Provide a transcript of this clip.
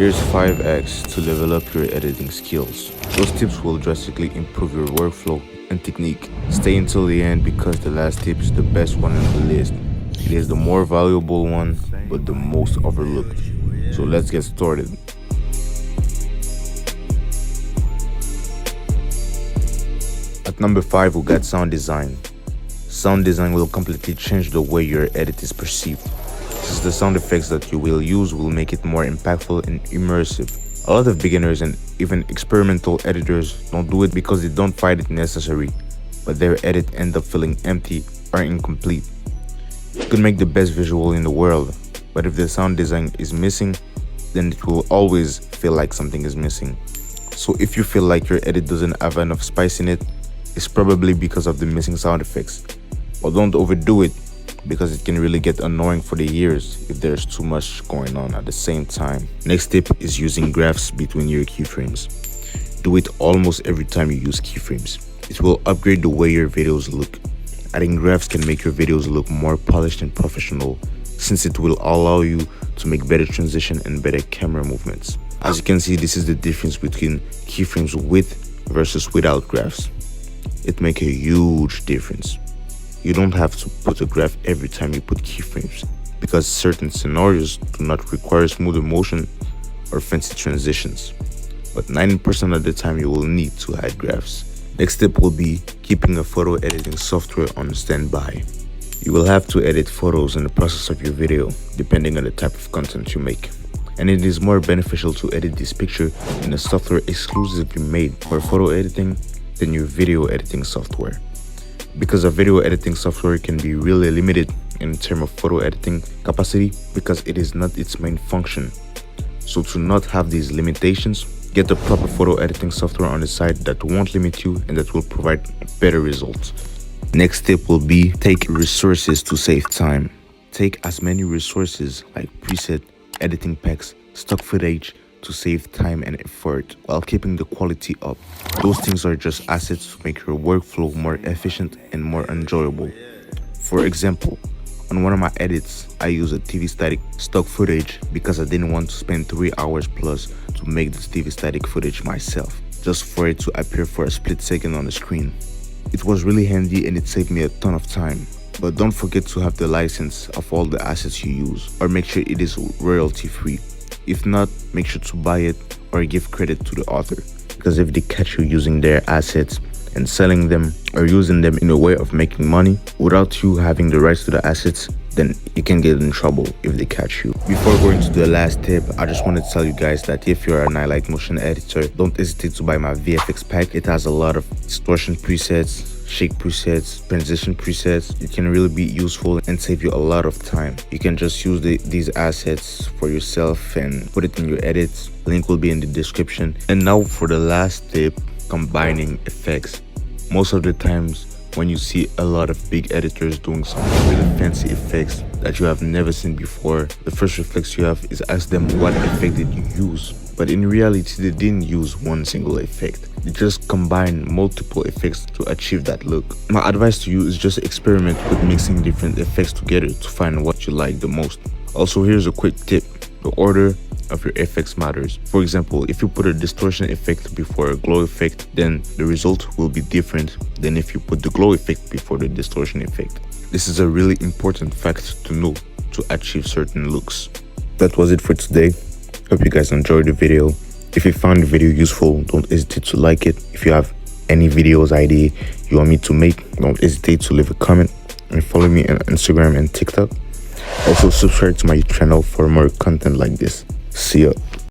Here's 5x to level up your editing skills. Those tips will drastically improve your workflow and technique. Stay until the end because the last tip is the best one on the list. It is the more valuable one, but the most overlooked. So let's get started. At number 5, we got sound design. Sound design will completely change the way your edit is perceived. Since the sound effects that you will use will make it more impactful and immersive. A lot of beginners and even experimental editors don't do it because they don't find it necessary, but their edit ends up feeling empty or incomplete. You can make the best visual in the world, but if the sound design is missing, then it will always feel like something is missing. So if you feel like your edit doesn't have enough spice in it, it's probably because of the missing sound effects. But don't overdo it, because it can really get annoying for the ears if there's too much going on at the same time. Next tip is using graphs between your keyframes. Do it almost every time you use keyframes. It will upgrade the way your videos look. Adding graphs can make your videos look more polished and professional, since it will allow you to make better transition and better camera movements. As you can see, this is the difference between keyframes with versus without graphs. It makes a huge difference. You don't have to put a graph every time you put keyframes, because certain scenarios do not require smoother motion or fancy transitions. But 90% of the time you will need to add graphs. Next step will be keeping a photo editing software on standby. You will have to edit photos in the process of your video, depending on the type of content you make. And it is more beneficial to edit this picture in a software exclusively made for photo editing than your video editing software. Because a video editing software can be really limited in terms of photo editing capacity because it is not its main function. So to not have these limitations, get the proper photo editing software on the side that won't limit you and that will provide better results. Next tip will be take resources to save time. Take as many resources like preset, editing packs, stock footage to save time and effort while keeping the quality up. Those things are just assets to make your workflow more efficient and more enjoyable. For example, on one of my edits, I use a TV static stock footage because I didn't want to spend 3 hours plus to make this TV static footage myself, just for it to appear for a split second on the screen. It was really handy and it saved me a ton of time. But don't forget to have the license of all the assets you use, or make sure it is royalty free. If not, make sure to buy it or give credit to the author, because if they catch you using their assets and selling them or using them in a way of making money without you having the rights to the assets, then you can get in trouble if they catch you. Before going to the last tip, I just wanted to tell you guys that if you're an highlight motion editor, don't hesitate to buy my VFX Pack. It has a lot of distortion presets, shake presets, transition presets. It can really be useful and save you a lot of time. You can just use these assets for yourself and put it in your edits. Link will be in the description. And now for the last tip, combining effects. Most of the times when you see a lot of big editors doing some really fancy effects that you have never seen before, the first reflex you have is ask them what effect did you use. But in reality, they didn't use one single effect. They just combined multiple effects to achieve that look. My advice to you is just experiment with mixing different effects together to find what you like the most. Also, here's a quick tip. The order of your effects matters. For example, if you put a distortion effect before a glow effect, then the result will be different than if you put the glow effect before the distortion effect. This is a really important fact to know to achieve certain looks. That was it for today. Hope you guys enjoyed the video. If you found the video useful, don't hesitate to like it. If you have any videos idea you want me to make, don't hesitate to leave a comment and follow me on Instagram and TikTok. Also subscribe to my channel for more content like this. See ya.